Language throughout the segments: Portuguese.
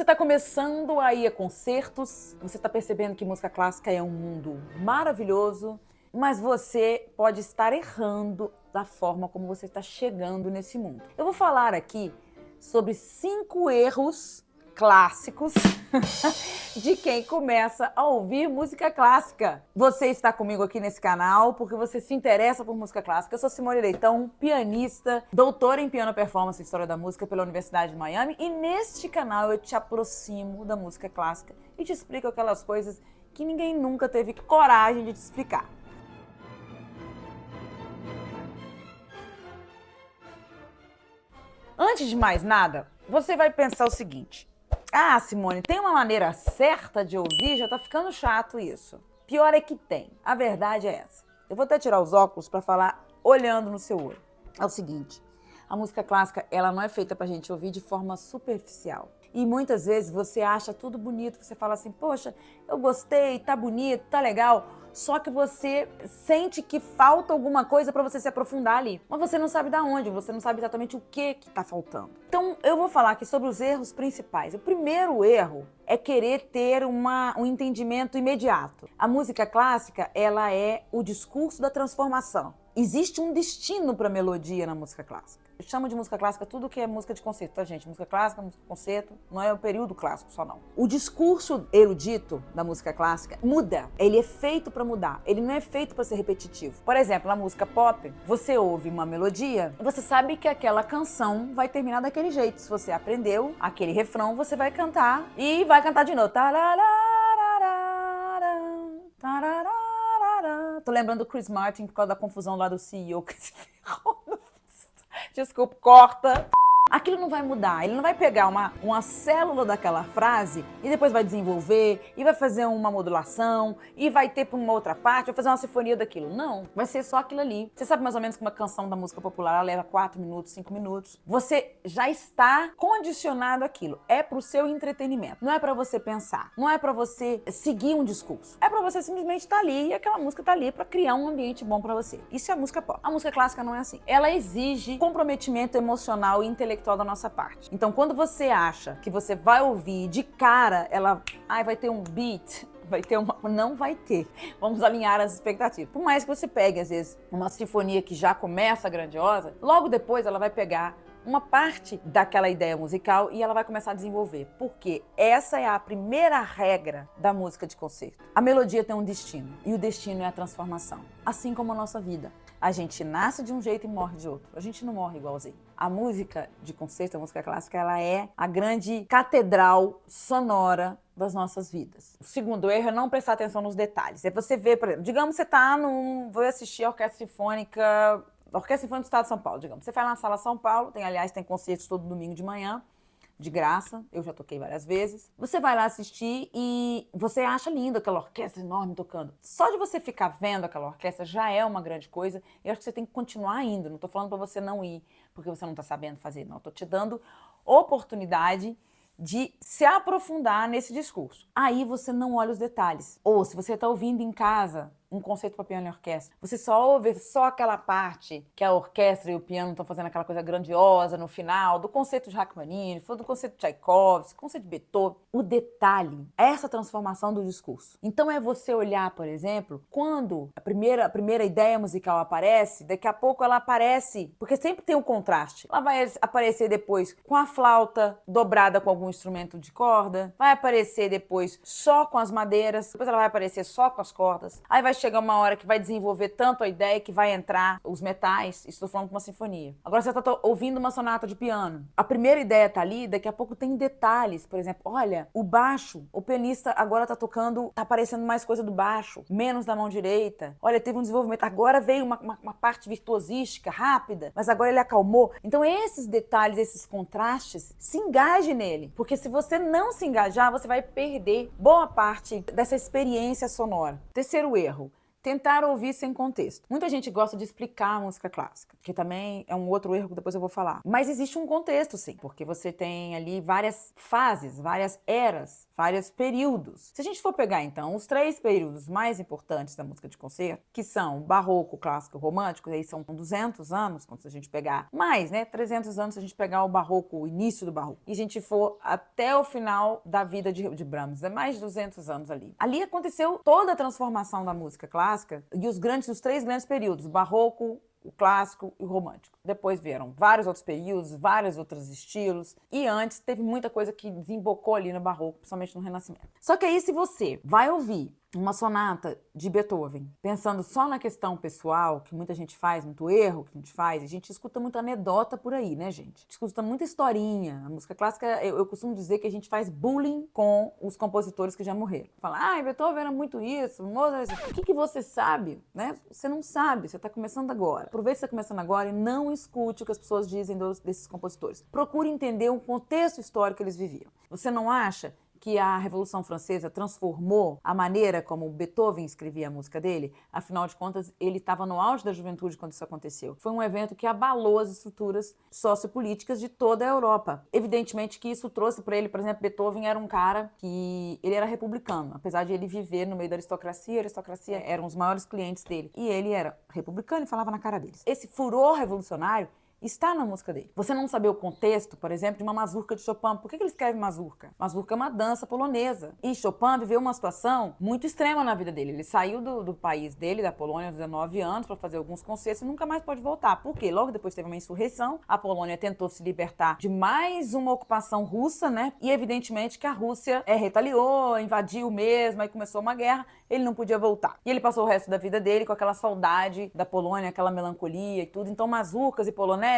está começando a ir a concertos, você está percebendo que música clássica é um mundo maravilhoso, mas você pode estar errando da forma como você está chegando nesse mundo. Eu vou falar aqui sobre 5 erros clássicos de quem começa a ouvir música clássica. Você está comigo aqui nesse canal porque você se interessa por música clássica. Eu sou Simone Leitão, pianista, doutora em piano performance e história da música pela Universidade de Miami, e neste canal eu te aproximo da música clássica e te explico aquelas coisas que ninguém nunca teve coragem de te explicar. Antes de mais nada, você vai pensar o seguinte: ah, Simone, tem uma maneira certa de ouvir? Já tá ficando chato isso. Pior é que tem. A verdade é essa. Eu vou até tirar os óculos para falar olhando no seu olho. É o seguinte: a música clássica, ela não é feita pra gente ouvir de forma superficial. E muitas vezes você acha tudo bonito, você fala assim, poxa, eu gostei, tá bonito, tá legal. Só que você sente que falta alguma coisa para você se aprofundar ali. Mas você não sabe de onde, você não sabe exatamente o que tá faltando. Então eu vou falar aqui sobre os erros principais. O primeiro erro é querer ter um entendimento imediato. A música clássica, ela é o discurso da transformação. Existe um destino para a melodia na música clássica. Eu chamo de música clássica tudo que é música de concerto, tá, gente? Música clássica, música de concerto, não é o período clássico só, não. O discurso erudito da música clássica muda. Ele é feito para mudar. Ele não é feito para ser repetitivo. Por exemplo, na música pop, você ouve uma melodia e você sabe que aquela canção vai terminar daquele jeito. Se você aprendeu aquele refrão, você vai cantar e vai cantar de novo. Tô lembrando do Chris Martin por causa da confusão lá do CEO que se ferrou. Desculpa, corta. Aquilo não vai mudar, ele não vai pegar uma célula daquela frase e depois vai desenvolver e vai fazer uma modulação e vai ter para uma outra parte, vai fazer uma sinfonia daquilo. Não, vai ser só aquilo ali. Você sabe mais ou menos que uma canção da música popular ela leva 4 minutos, 5 minutos. Você já está condicionado àquilo. É pro seu entretenimento, não é para você pensar, não é para você seguir um discurso. É para você simplesmente estar ali e aquela música tá ali para criar um ambiente bom para você. Isso é a música pop. A música clássica não é assim. Ela exige comprometimento emocional e intelectual da nossa parte. Então, quando você acha que você vai ouvir de cara, ela vai ter um beat, vai ter uma... Não vai ter. Vamos alinhar as expectativas. Por mais que você pegue, às vezes, uma sinfonia que já começa grandiosa, logo depois ela vai pegar uma parte daquela ideia musical e ela vai começar a desenvolver. Porque essa é a primeira regra da música de concerto. A melodia tem um destino e o destino é a transformação. Assim como a nossa vida. A gente nasce de um jeito e morre de outro. A gente não morre igualzinho. A música de concerto, a música clássica, ela é a grande catedral sonora das nossas vidas. O segundo erro é não prestar atenção nos detalhes. É você ver, por exemplo, digamos que você vai assistir a Orquestra Sinfônica do Estado de São Paulo, digamos. Você vai lá na Sala São Paulo, tem concertos todo domingo de manhã, de graça, eu já toquei várias vezes. Você vai lá assistir e você acha lindo aquela orquestra enorme tocando. Só de você ficar vendo aquela orquestra já é uma grande coisa. Eu acho que você tem que continuar indo. Não tô falando para você não ir porque você não tá sabendo fazer, não. Tô te dando oportunidade de se aprofundar nesse discurso. Aí você não olha os detalhes. Ou se você tá ouvindo em casa um concerto para piano e orquestra, você só ouve só aquela parte que a orquestra e o piano estão fazendo aquela coisa grandiosa no final, do concerto de Rachmaninoff, do concerto de Tchaikovsky, concerto de Beethoven. O detalhe é essa transformação do discurso. Então é você olhar, por exemplo, quando a primeira ideia musical aparece, daqui a pouco ela aparece, porque sempre tem um contraste. Ela vai aparecer depois com a flauta dobrada com algum instrumento de corda, vai aparecer depois só com as madeiras, depois ela vai aparecer só com as cordas, aí vai chegar uma hora que vai desenvolver tanto a ideia que vai entrar os metais. Estou falando com uma sinfonia. Agora você está ouvindo uma sonata de piano. A primeira ideia tá ali, daqui a pouco tem detalhes. Por exemplo, olha, o baixo, o pianista agora tá tocando, tá aparecendo mais coisa do baixo, menos da mão direita. Olha, teve um desenvolvimento. Agora veio uma parte virtuosística, rápida, mas agora ele acalmou. Então esses detalhes, esses contrastes, se engaje nele. Porque se você não se engajar, você vai perder boa parte dessa experiência sonora. Terceiro erro. tentar ouvir sem contexto. Muita gente gosta de explicar a música clássica, que também é um outro erro que depois eu vou falar. Mas existe um contexto, sim, porque você tem ali várias fases, várias eras, vários períodos. Se a gente for pegar, então, os 3 períodos mais importantes da música de concerto, que são o barroco, o clássico e o romântico, aí são 200 anos, quando a gente pegar mais, né, 300 anos se a gente pegar o barroco, o início do barroco, e a gente for até o final da vida de Brahms, é mais de 200 anos ali. Ali aconteceu toda a transformação da música clássica e os 3 grandes períodos, o barroco, o clássico e o romântico. Depois vieram vários outros períodos, vários outros estilos. E antes teve muita coisa que desembocou ali no barroco, principalmente no Renascimento. Só que aí se você vai ouvir uma sonata de Beethoven, pensando só na questão pessoal, que muita gente faz, muito erro que a gente escuta muita anedota por aí, né, gente? A gente escuta muita historinha. A música clássica, eu costumo dizer que a gente faz bullying com os compositores que já morreram. Fala, Beethoven era muito isso, Mozart, o que você sabe, né? Você não sabe, você tá começando agora. Aproveite que você tá começando agora e não escute o que as pessoas dizem desses compositores. Procure entender o contexto histórico que eles viviam. Você não acha que a Revolução Francesa transformou a maneira como Beethoven escrevia a música dele? Afinal de contas, ele estava no auge da juventude quando isso aconteceu. Foi um evento que abalou as estruturas sociopolíticas de toda a Europa. Evidentemente que isso trouxe para ele, por exemplo, Beethoven era um cara que ele era republicano, apesar de ele viver no meio da aristocracia, a aristocracia eram os maiores clientes dele, e ele era republicano e falava na cara deles. Esse furor revolucionário está na música dele. Você não saber o contexto, por exemplo, de uma mazurca de Chopin. Por que ele escreve mazurca? Mazurca é uma dança polonesa. E Chopin viveu uma situação muito extrema na vida dele. Ele saiu do país dele, da Polônia, aos 19 anos, para fazer alguns concertos e nunca mais pode voltar. Por quê? Logo depois teve uma insurreição, a Polônia tentou se libertar de mais uma ocupação russa, né? E evidentemente que a Rússia retaliou, invadiu mesmo, aí começou uma guerra, ele não podia voltar. E ele passou o resto da vida dele com aquela saudade da Polônia, aquela melancolia e tudo. Então mazurcas e poloneses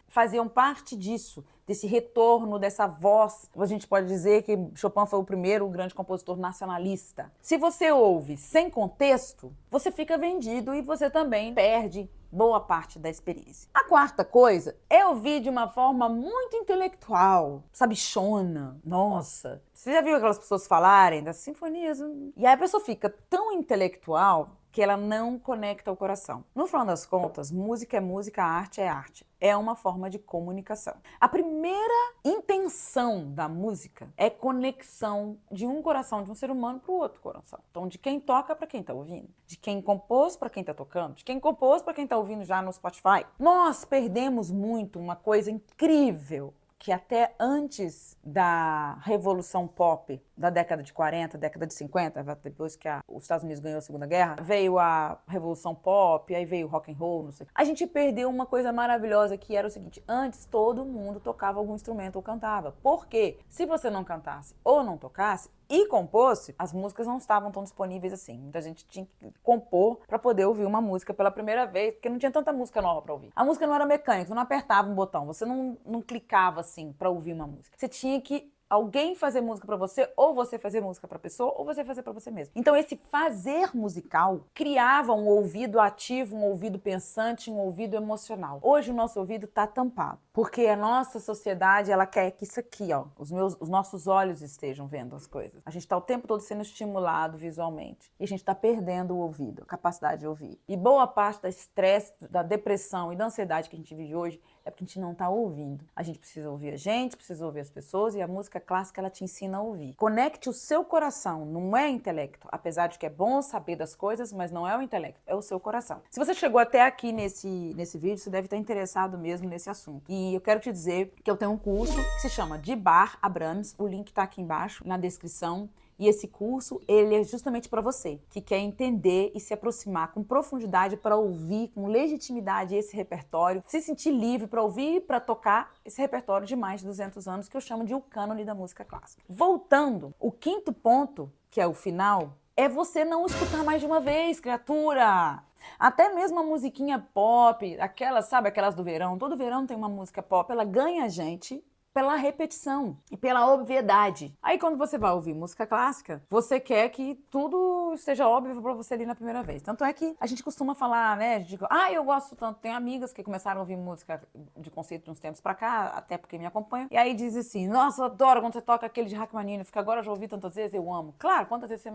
faziam parte disso, desse retorno, dessa voz. A gente pode dizer que Chopin foi o primeiro grande compositor nacionalista. Se você ouve sem contexto, você fica vendido e você também perde boa parte da experiência. A quarta coisa é ouvir de uma forma muito intelectual, sabichona. Nossa, você já viu aquelas pessoas falarem das sinfonias? E aí a pessoa fica tão intelectual que ela não conecta o coração. No final das contas, música é música, arte é arte. É uma forma de comunicação. A primeira intenção da música é conexão de um coração de um ser humano para o outro coração. Então, de quem toca para quem está ouvindo, de quem compôs para quem está tocando, de quem compôs para quem está ouvindo já no Spotify. Nós perdemos muito uma coisa incrível que até antes da revolução pop da década de 40, década de 50, depois que os Estados Unidos ganhou a Segunda Guerra, veio a revolução pop, aí veio o rock and roll, não sei. A gente perdeu uma coisa maravilhosa que era o seguinte: antes todo mundo tocava algum instrumento ou cantava. Por quê? Se você não cantasse ou não tocasse e compôsse, as músicas não estavam tão disponíveis assim. Muita gente tinha que compor para poder ouvir uma música pela primeira vez, porque não tinha tanta música nova para ouvir. A música não era mecânica, você não apertava um botão, você não clicava assim para ouvir uma música. Você tinha que alguém fazer música pra você, ou você fazer música pra pessoa, ou você fazer pra você mesmo. Então esse fazer musical criava um ouvido ativo, um ouvido pensante, um ouvido emocional. Hoje o nosso ouvido tá tampado, porque a nossa sociedade, ela quer que isso aqui, ó, os nossos olhos estejam vendo as coisas. A gente tá o tempo todo sendo estimulado visualmente, e a gente tá perdendo o ouvido, a capacidade de ouvir. E boa parte do estresse, da depressão e da ansiedade que a gente vive hoje é porque a gente não tá ouvindo. A gente precisa ouvir a gente, precisa ouvir as pessoas, e a música clássica, ela te ensina a ouvir. Conecte o seu coração, não é intelecto, apesar de que é bom saber das coisas, mas não é o intelecto, é o seu coração. Se você chegou até aqui nesse vídeo, você deve estar interessado mesmo nesse assunto. E eu quero te dizer que eu tenho um curso que se chama De Bar a Brahms, o link tá aqui embaixo na descrição. E esse curso, ele é justamente para você, que quer entender e se aproximar com profundidade para ouvir com legitimidade esse repertório, se sentir livre para ouvir e para tocar esse repertório de mais de 200 anos, que eu chamo de o cânone da música clássica. Voltando, o quinto ponto, que é o final, é você não escutar mais de uma vez, criatura! Até mesmo a musiquinha pop, aquelas, sabe, aquelas do verão, todo verão tem uma música pop, ela ganha a gente, pela repetição e pela obviedade. Aí quando você vai ouvir música clássica, você quer que tudo esteja óbvio pra você ali na primeira vez. Tanto é que a gente costuma falar, né? A gente diz, eu gosto tanto. Tem amigas que começaram a ouvir música de conceito de uns tempos pra cá, até porque me acompanham. E aí diz assim, nossa, eu adoro quando você toca aquele de Rachmaninoff, que agora eu já ouvi tantas vezes, eu amo. Claro, quantas vezes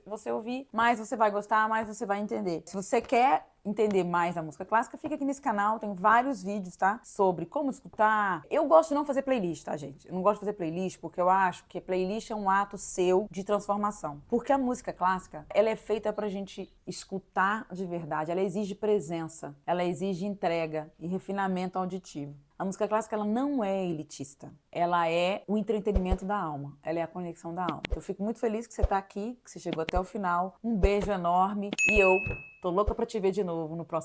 você ouvir, mais você vai gostar, mais você vai entender. Se você quer entender mais da música clássica, fica aqui nesse canal, tem vários vídeos, tá? Sobre como escutar. Eu gosto de não fazer playlist, tá, gente? Eu não gosto de fazer playlist porque eu acho que playlist é um ato seu de transformação. Porque a música clássica, ela é feita pra gente escutar de verdade, ela exige presença, ela exige entrega e refinamento auditivo. A música clássica, ela não é elitista. Ela é o entretenimento da alma. Ela é a conexão da alma. Eu fico muito feliz que você tá aqui, que você chegou até o final. Um beijo enorme e eu tô louca pra te ver de novo no próximo